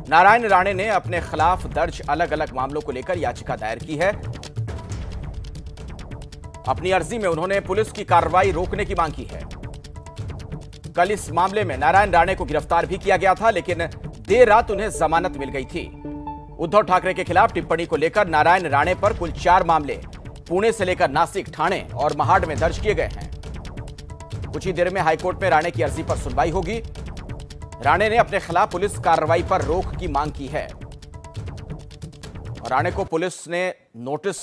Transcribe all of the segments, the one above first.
नारायण राणे ने अपने खिलाफ दर्ज अलग अलग मामलों को लेकर याचिका दायर की है। अपनी अर्जी में उन्होंने पुलिस की कार्रवाई रोकने की मांग की है। कल इस मामले में नारायण राणे को गिरफ्तार भी किया गया था, लेकिन देर रात उन्हें जमानत मिल गई थी। उद्धव ठाकरे के खिलाफ टिप्पणी को लेकर नारायण राणे पर कुल 4 मामले पुणे से लेकर नासिक, ठाणे और महाड में दर्ज किए गए हैं। कुछ ही देर में हाईकोर्ट में राणे की अर्जी पर सुनवाई होगी। राणे ने अपने खिलाफ पुलिस कार्रवाई पर रोक की मांग की है और राणे को पुलिस ने नोटिस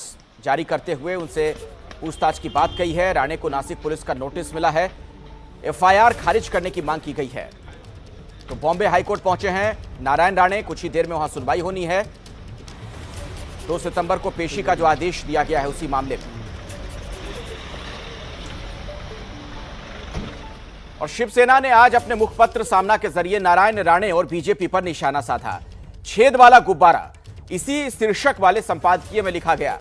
जारी करते हुए उनसे पूछताछ की बात कही है। राणे को नासिक पुलिस का नोटिस मिला है, एफआईआर खारिज करने की मांग की गई है। तो बॉम्बे हाईकोर्ट पहुंचे हैं नारायण राणे, कुछ ही देर में वहां सुनवाई होनी है। 2 सितंबर को पेशी का जो आदेश दिया गया है उसी मामले में। और शिवसेना ने आज अपने मुखपत्र सामना के जरिए नारायण राणे और बीजेपी पर निशाना साधा। छेद वाला गुब्बारा, इसी शीर्षक वाले संपादकीय में लिखा गया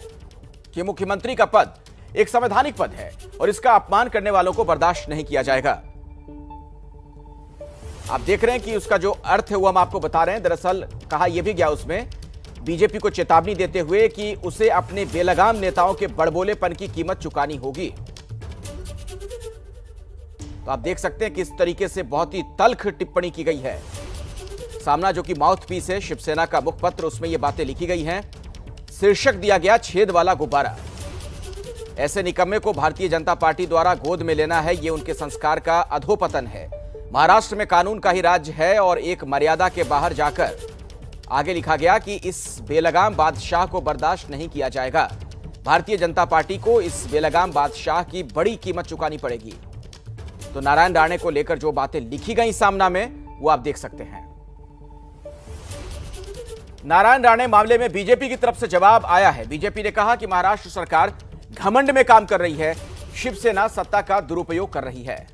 कि मुख्यमंत्री का पद एक संवैधानिक पद है और इसका अपमान करने वालों को बर्दाश्त नहीं किया जाएगा। आप देख रहे हैं कि उसका जो अर्थ है वो हम आपको बता रहे हैं। दरअसल कहा यह भी गया उसमें, बीजेपी को चेतावनी देते हुए कि उसे अपने बेलगाम नेताओं के बड़बोलेपन की कीमत चुकानी होगी। तो आप देख सकते हैं कि इस तरीके से बहुत ही तल्ख टिप्पणी की गई है। सामना जो कि माउथ पीस है शिवसेना का मुखपत्र, उसमें ये बातें लिखी गई हैं। शीर्षक दिया गया छेद वाला गुब्बारा। ऐसे निकम्मे को भारतीय जनता पार्टी द्वारा गोद में लेना है, ये उनके संस्कार का अधोपतन है। महाराष्ट्र में कानून का ही राज्य है और एक मर्यादा के बाहर जाकर आगे लिखा गया कि इस बेलगाम बादशाह को बर्दाश्त नहीं किया जाएगा। भारतीय जनता पार्टी को इस बेलगाम बादशाह की बड़ी कीमत चुकानी पड़ेगी। तो नारायण राणे को लेकर जो बातें लिखी गई सामना में वो आप देख सकते हैं। नारायण राणे मामले में बीजेपी की तरफ से जवाब आया है। बीजेपी ने कहा कि महाराष्ट्र सरकार घमंड में काम कर रही है, शिवसेना सत्ता का दुरुपयोग कर रही है।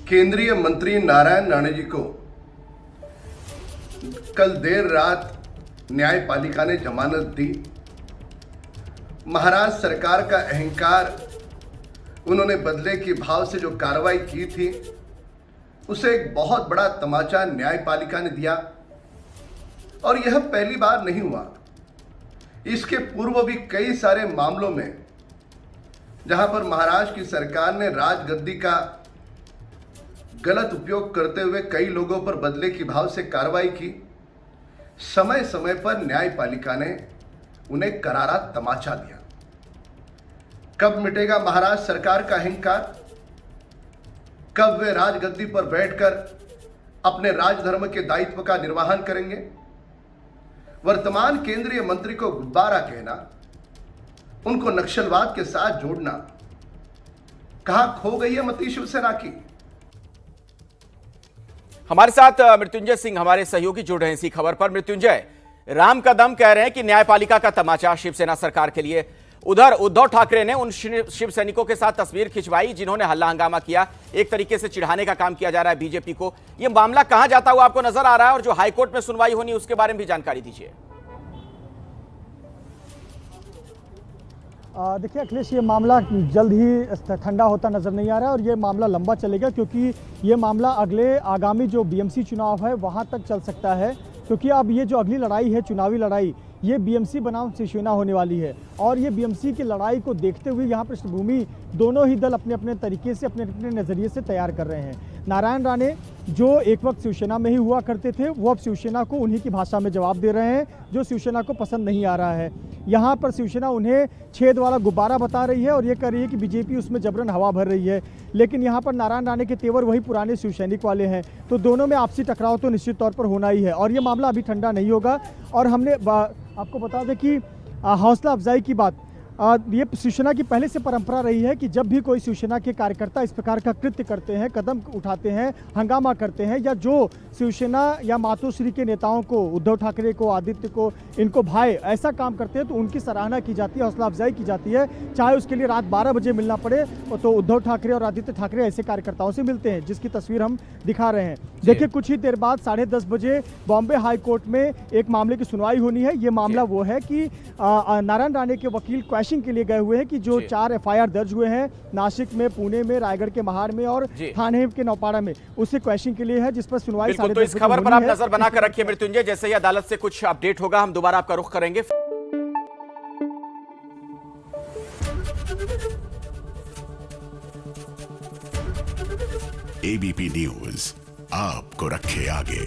केंद्रीय मंत्री नारायण राणे जी को कल देर रात न्यायपालिका ने जमानत दी। महाराष्ट्र सरकार का अहंकार, उन्होंने बदले के भाव से जो कार्रवाई की थी, उसे एक बहुत बड़ा तमाचा न्यायपालिका ने दिया। और यह पहली बार नहीं हुआ, इसके पूर्व भी कई सारे मामलों में जहां पर महाराष्ट्र की सरकार ने राजगद्दी का गलत उपयोग करते हुए कई लोगों पर बदले के भाव से कार्रवाई की, समय समय पर न्यायपालिका ने उन्हें करारा तमाचा दिया। कब मिटेगा महाराष्ट्र सरकार का अहंकार? कब वे राजगद्दी पर बैठकर अपने राजधर्म के दायित्व का निर्वहन करेंगे? वर्तमान केंद्रीय मंत्री को गुब्बारा कहना, उनको नक्सलवाद के साथ जोड़ना, कहां खो गई है मती शिवसेना की? हमारे साथ मृत्युंजय सिंह हमारे सहयोगी जुड़ रहे हैं इसी खबर पर। मृत्युंजय, राम कदम कह रहे हैं कि न्यायपालिका का तमाचा शिवसेना सरकार के लिए। उधर उद्धव ठाकरे ने उन शिव सैनिकों के साथ तस्वीर खिंचवाई जिन्होंने हल्ला हंगामा किया। एक तरीके से चिढ़ाने का काम किया जा रहा है बीजेपी को। यह मामला कहां जाता हुआ आपको नजर आ रहा है और जो हाईकोर्ट में सुनवाई होनी उसके बारे में भी जानकारी दीजिए। देखिए अखिलेश, ये मामला जल्द ही ठंडा होता नज़र नहीं आ रहा है और ये मामला लंबा चलेगा, क्योंकि ये मामला अगले आगामी जो बीएमसी चुनाव है वहाँ तक चल सकता है। क्योंकि अब ये जो अगली लड़ाई है, चुनावी लड़ाई, ये बीएमसी बनाम शिवसेना होने वाली है। और ये बीएमसी की लड़ाई को देखते हुए यहाँ पृष्ठभूमि दोनों ही दल अपने अपने तरीके से, अपने अपने नज़रिए से तैयार कर रहे हैं। नारायण राणे जो एक वक्त शिवसेना में ही हुआ करते थे, वो अब शिवसेना को उन्हीं की भाषा में जवाब दे रहे हैं जो शिवसेना को पसंद नहीं आ रहा है। यहाँ पर शिवसेना उन्हें छेद वाला गुब्बारा बता रही है और ये कह रही है कि बीजेपी उसमें जबरन हवा भर रही है। लेकिन यहाँ पर नारायण राणे के तेवर वही पुराने शिवसैनिक वाले हैं। तो दोनों में आपसी टकराव तो निश्चित तौर पर होना ही है और ये मामला अभी ठंडा नहीं होगा। और हमने आपको बता दें कि हौसला अफजाई की बात, ये शिवसेना की पहले से परंपरा रही है कि जब भी कोई शिवसेना के कार्यकर्ता इस प्रकार का कृत्य करते हैं, कदम उठाते हैं, हंगामा करते हैं, या जो शिवसेना या मातोश्री के नेताओं को, उद्धव ठाकरे को, आदित्य को, इनको भाए ऐसा काम करते हैं, तो उनकी सराहना की जाती है, हौसला अफजाई की जाती है। चाहे उसके लिए रात 12 बजे मिलना पड़े, तो उद्धव ठाकरे और आदित्य ठाकरे ऐसे कार्यकर्ताओं से मिलते हैं, जिसकी तस्वीर हम दिखा रहे हैं। देखिए, कुछ ही देर बाद 10:30 बजे बॉम्बे हाईकोर्ट में एक मामले की सुनवाई होनी है। ये मामला वो है कि नारायण राणे के वकील क्वेश्चनिंग के लिए गए हुए हैं कि जो जी। 4 एफआईआर दर्ज हुए हैं नासिक में, पुणे में, रायगढ़ के महाड़ में और जी। थाने के नौपाड़ा में, उससे क्वेश्चनिंग के लिए है, जिस पर सुनवाई बिल्कुल, तो इस खबर पर आप नजर बनाकर रखिए मृत्युंजय। जैसे ही अदालत से कुछ अपडेट होगा हम दोबारा आपका रुख करेंगे। एबीपी न्यूज आपको रखे आगे।